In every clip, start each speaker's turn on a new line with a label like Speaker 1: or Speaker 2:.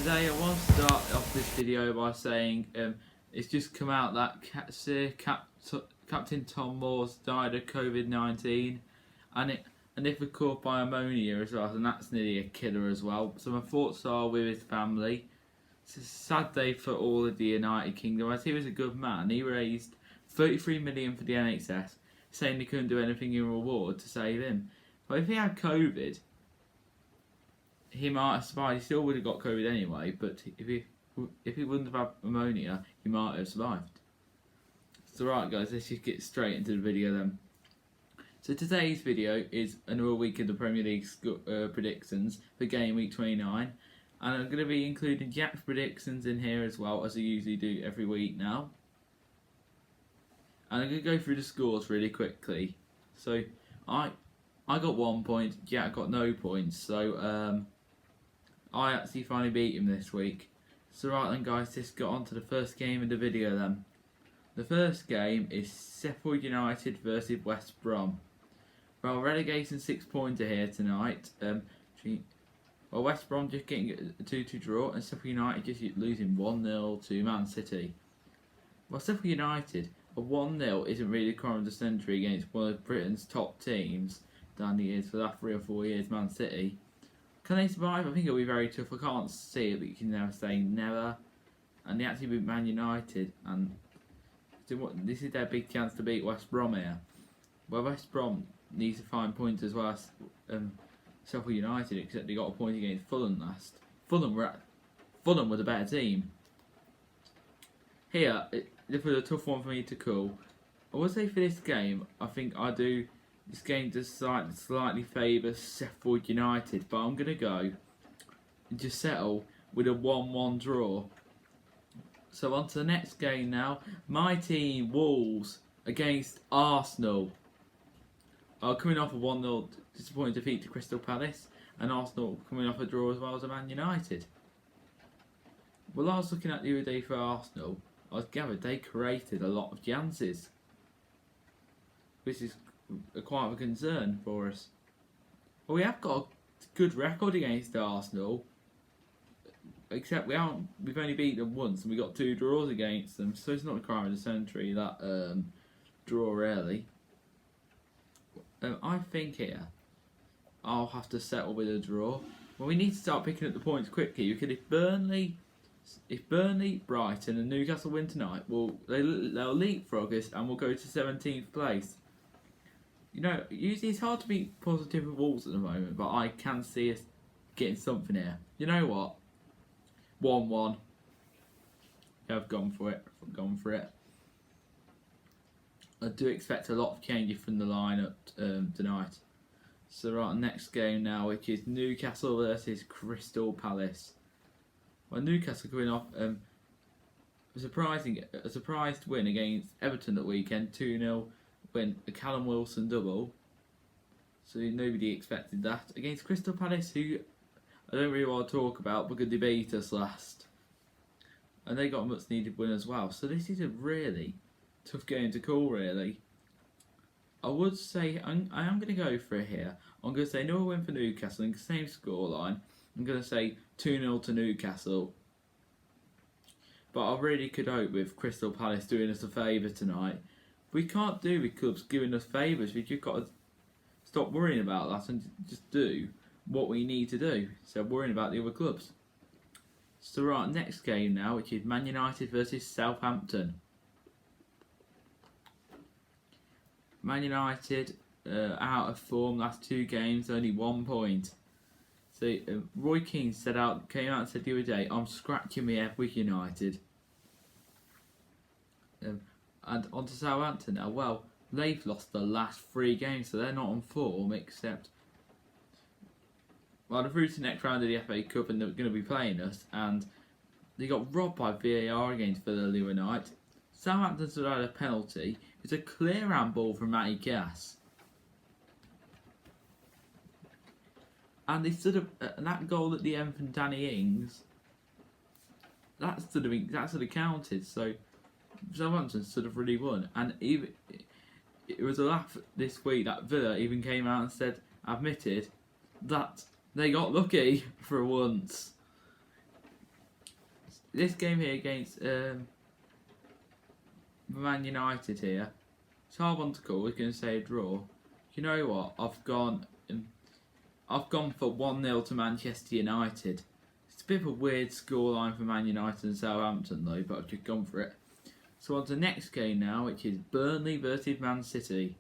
Speaker 1: today I want to start off this video by saying it's just come out that Captain Tom Moore's died of COVID-19, and if we're caught by ammonia as well, and that's nearly a killer as well. So my thoughts are with his family. It's a sad day for all of the United Kingdom, as he was a good man. He raised 33 million for the NHS, saying they couldn't do anything in reward to save him. But if he had COVID, he might have survived. He still would have got COVID anyway, but if he wouldn't have had pneumonia, he might have survived. So right guys, let's just get straight into the video then. So today's video is another week of the Premier League predictions for game week 29. And I'm going to be including Jack's predictions in here as well, as I usually do every week now. And I'm going to go through the scores really quickly. So I got 1 point, Jack got no points, so I actually finally beat him this week. So right then guys, let's get on to the first game of the video then. The first game is Sheffield United versus West Brom. Well, relegation 6-pointer here tonight. West Brom just getting a 2-2 draw, and Sheffield United just losing 1-0 to Man City. Well, Sheffield United, a 1-0 isn't really the crime of the century against one of Britain's top teams down the years for that 3 or 4 years, Man City. Can they survive? I think it'll be very tough. I can't see it, but you can never say never. And they actually beat Man United, and this is their big chance to beat West Brom here. Well, West Brom needs to find points as well as Sheffield United, except they got a point against Fulham last. Fulham were the better team. Here, this was a tough one for me to call. I would say for this game, I think this game does slightly favour Sheffield United, but I'm going to go and just settle with a 1-1 draw. So on to the next game now. My team, Wolves, against Arsenal. Coming off a 1-0 disappointing defeat to Crystal Palace, and Arsenal coming off a draw as well as a Man United. Well, I was looking at the other day for Arsenal. I was gathered they created a lot of chances, which is quite a concern for us. Well, we have got a good record against Arsenal, except we've only beaten them once and we got 2 draws against them, so it's not a crime of the century, that draw really. I think here I'll have to settle with a draw. Well, we need to start picking up the points quickly, because if Burnley, Brighton and Newcastle win tonight, they'll leapfrog us and we'll go to 17th place. You know, usually it's hard to be positive with Wolves at the moment, but I can see us getting something here. You know what? 1-1. Yeah, I've gone for it. I do expect a lot of changes from the lineup tonight. So right, next game now, which is Newcastle versus Crystal Palace. Well, Newcastle coming off a surprised win against Everton that weekend, 2-0 win, a Callum Wilson double. So nobody expected that. Against Crystal Palace, who I don't really want to talk about because they beat us last. And they got a much needed win as well. So this is a really tough game to call, really. I would say I am going to go for it here. I'm going to say no win for Newcastle in the same scoreline. I'm going to say 2-0 to Newcastle. But I really could hope with Crystal Palace doing us a favour tonight. We can't do with clubs giving us favours. We've just got to stop worrying about that and just do what we need to do. So worrying about the other clubs. So right, next game now, which is Man United versus Southampton. Man United out of form last 2 games, only 1 point. So Roy Keane came out and said the other day, I'm scratching my head with United. And on to Southampton now. Well, they've lost the last 3 games, so they're not on form, except they're through to the next round of the FA Cup and they're going to be playing us, and they got robbed by VAR against Villa the other night. Southampton still had a penalty. It's a clear handball from Matty Cass. And they that goal at the end from Danny Ings, that should have counted. So Southampton should have really won. And even it was a laugh this week that Villa even came out and admitted that they got lucky for once. this game here against Man United here, it's hard one to call. We're going to say a draw. You know what? I've gone for 1-0 to Manchester United. It's a bit of a weird scoreline for Man United and Southampton though, but I've just gone for it. So on to the next game now, which is Burnley versus Man City.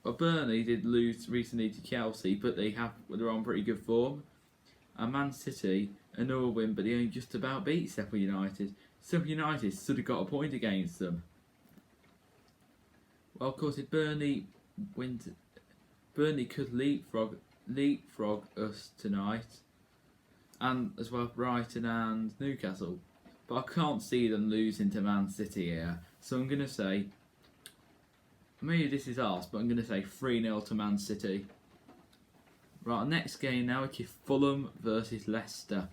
Speaker 1: Well, Burnley did lose recently to Chelsea, but they're on pretty good form. And Man City, another win, but they only just about beat Sheffield United. Sheffield United should have got a point against them. Well, of course, if Burnley wins, Burnley could leapfrog us tonight, and as well Brighton and Newcastle. But I can't see them losing to Man City here, so I'm going to say, maybe this is harsh, but I'm going to say 3-0 to Man City. Right, our next game now, which is Fulham versus Leicester.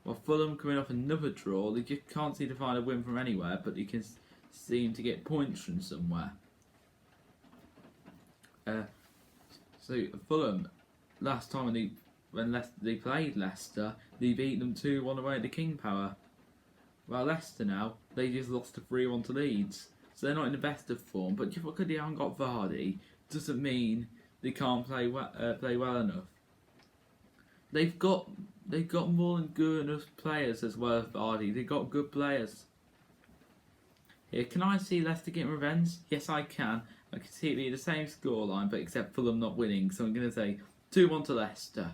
Speaker 1: Well, Fulham coming off another draw, they just can't seem to find a win from anywhere, but they can seem to get points from somewhere. So Fulham, last time when they played Leicester, they beat them 2-1 away at the King Power. Well, Leicester now, they just lost to 3-1 to Leeds, so they're not in the best of form. But just because they haven't got Vardy doesn't mean they can't play well enough. They've got more than good enough players as well as Vardy. They've got good players. Here, can I see Leicester getting revenge? Yes, I can. I can see it being the same scoreline, but except Fulham not winning. So I'm going to say 2-1 to Leicester.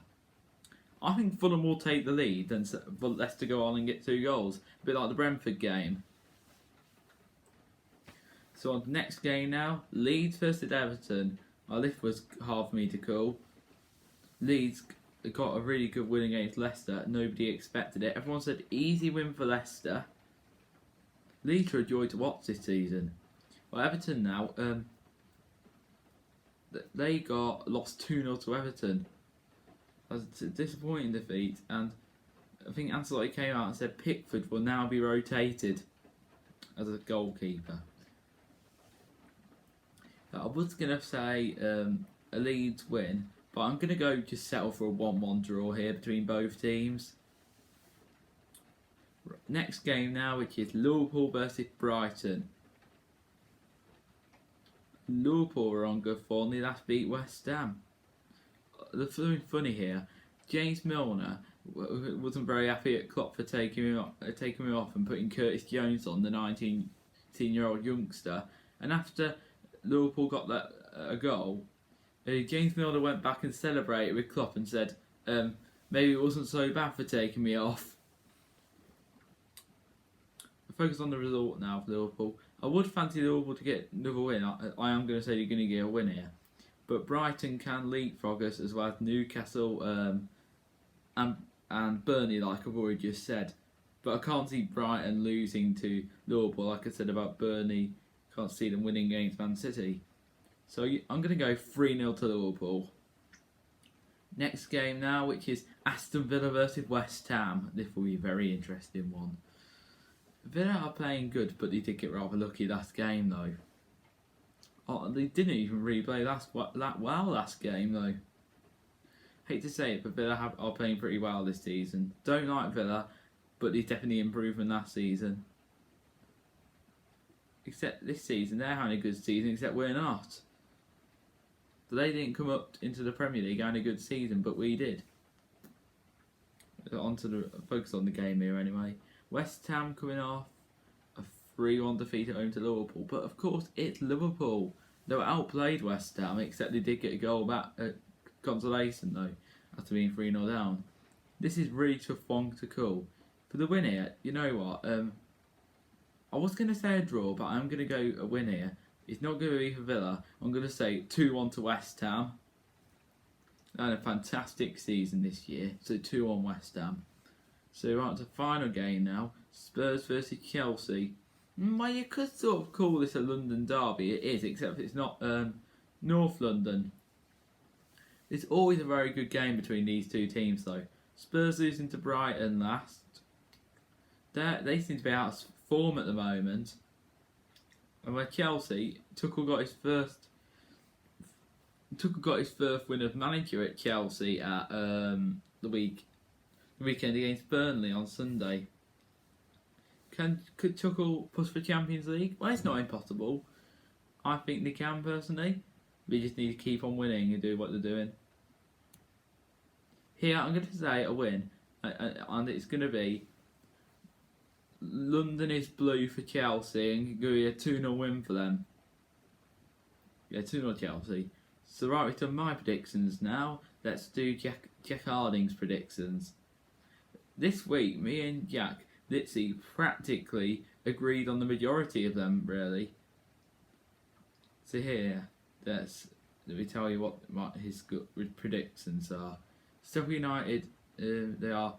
Speaker 1: I think Fulham will take the lead and Leicester go on and get 2 goals. A bit like the Brentford game. So on the next game now, Leeds versus Everton. Well, this was hard for me to call. Leeds got a really good win against Leicester. Nobody expected it. Everyone said easy win for Leicester. Leeds are a joy to watch this season. Well, Everton now, they lost 2-0 to Everton. That was a disappointing defeat, and I think Ancelotti came out and said Pickford will now be rotated as a goalkeeper. I was going to say a Leeds win, but I'm going to go just settle for a 1-1 draw here between both teams. Next game now, which is Liverpool versus Brighton. Liverpool are on good form. They last beat West Ham. There's something funny here. James Milner wasn't very happy at Klopp for taking him off and putting Curtis Jones on, the 19-year-old youngster. And after Liverpool got a goal, James Milner went back and celebrated with Klopp and said, maybe it wasn't so bad for taking me off. Focus on the result now for Liverpool. I would fancy Liverpool to get another win. I am going to say you're going to get a win here. But Brighton can leapfrog us as well as Newcastle and Burnley, like I've already just said. But I can't see Brighton losing to Liverpool, like I said about Burnley. Can't see them winning against Man City. So I'm going to go 3-0 to Liverpool. Next game now, which is Aston Villa versus West Ham. This will be a very interesting one. Villa are playing good, but they did get rather lucky last game though. They didn't even really play that well last game though. Hate to say it, but Villa are playing pretty well this season. Don't like Villa, but they're definitely improved from last season. Except this season, they're having a good season, except we're not. So they didn't come up into the Premier League having a good season, but we did. Focus on the game here anyway. West Ham coming off a 3-1 defeat at home to Liverpool. But of course, it's Liverpool. They were outplayed West Ham, except they did get a goal back at consolation though, after being 3-0 down. This is really tough one to call. For the win here, you know what? I was going to say a draw, but I'm going to go a win here. It's not going to be for Villa. I'm going to say 2-1 to West Ham. They had a fantastic season this year, so 2-1 West Ham. So we're on to the final game now. Spurs versus Chelsea. Well, you could sort of call this a London derby. It is, except it's not North London. It's always a very good game between these two teams though. Spurs losing to Brighton last. They seem to be out of form at the moment. And where Chelsea, Tuchel got his first win of manager at Chelsea at the weekend against Burnley on Sunday. Could Tuchel push for Champions League? Well, it's not impossible. I think they can personally. They just need to keep on winning and do what they're doing. Here, I'm going to say a win, and it's going to be London is blue for Chelsea, and it's going to be a 2-0 win for them. Yeah, 2-0 Chelsea. So right, we've done my predictions now. Let's do Jack Harding's predictions. This week, me and Jack literally practically agreed on the majority of them, really. So here, let me tell you what his good predictions are. Sheffield United, they are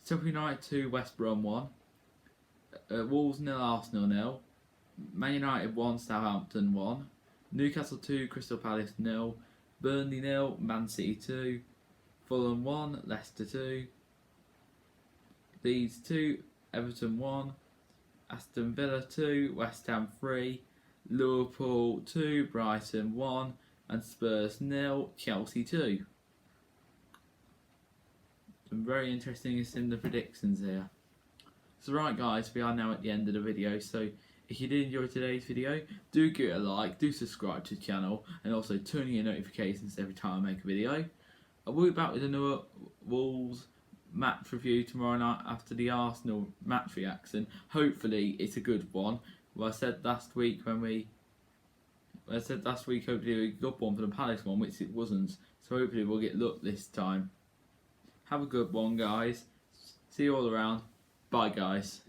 Speaker 1: Sheffield United 2, West Brom 1, Wolves 0, Arsenal 0, Man United 1, Southampton 1, Newcastle 2, Crystal Palace 0, Burnley 0, Man City 2, Fulham 1, Leicester 2, Leeds 2, Everton 1, Aston Villa 2, West Ham 3, Liverpool 2, Brighton 1, and Spurs 0, Chelsea 2. Some very interesting in the predictions here. So right guys, we are now at the end of the video, so if you did enjoy today's video, do give it a like, do subscribe to the channel, and also turn on your notifications every time I make a video. I will be back with another Wolves match review tomorrow night after the Arsenal match reaction. Hopefully it's a good one. Well, I said last week hopefully it was a good one for the Palace one, which it wasn't. So hopefully we'll get luck this time. Have a good one, guys. See you all around. Bye, guys.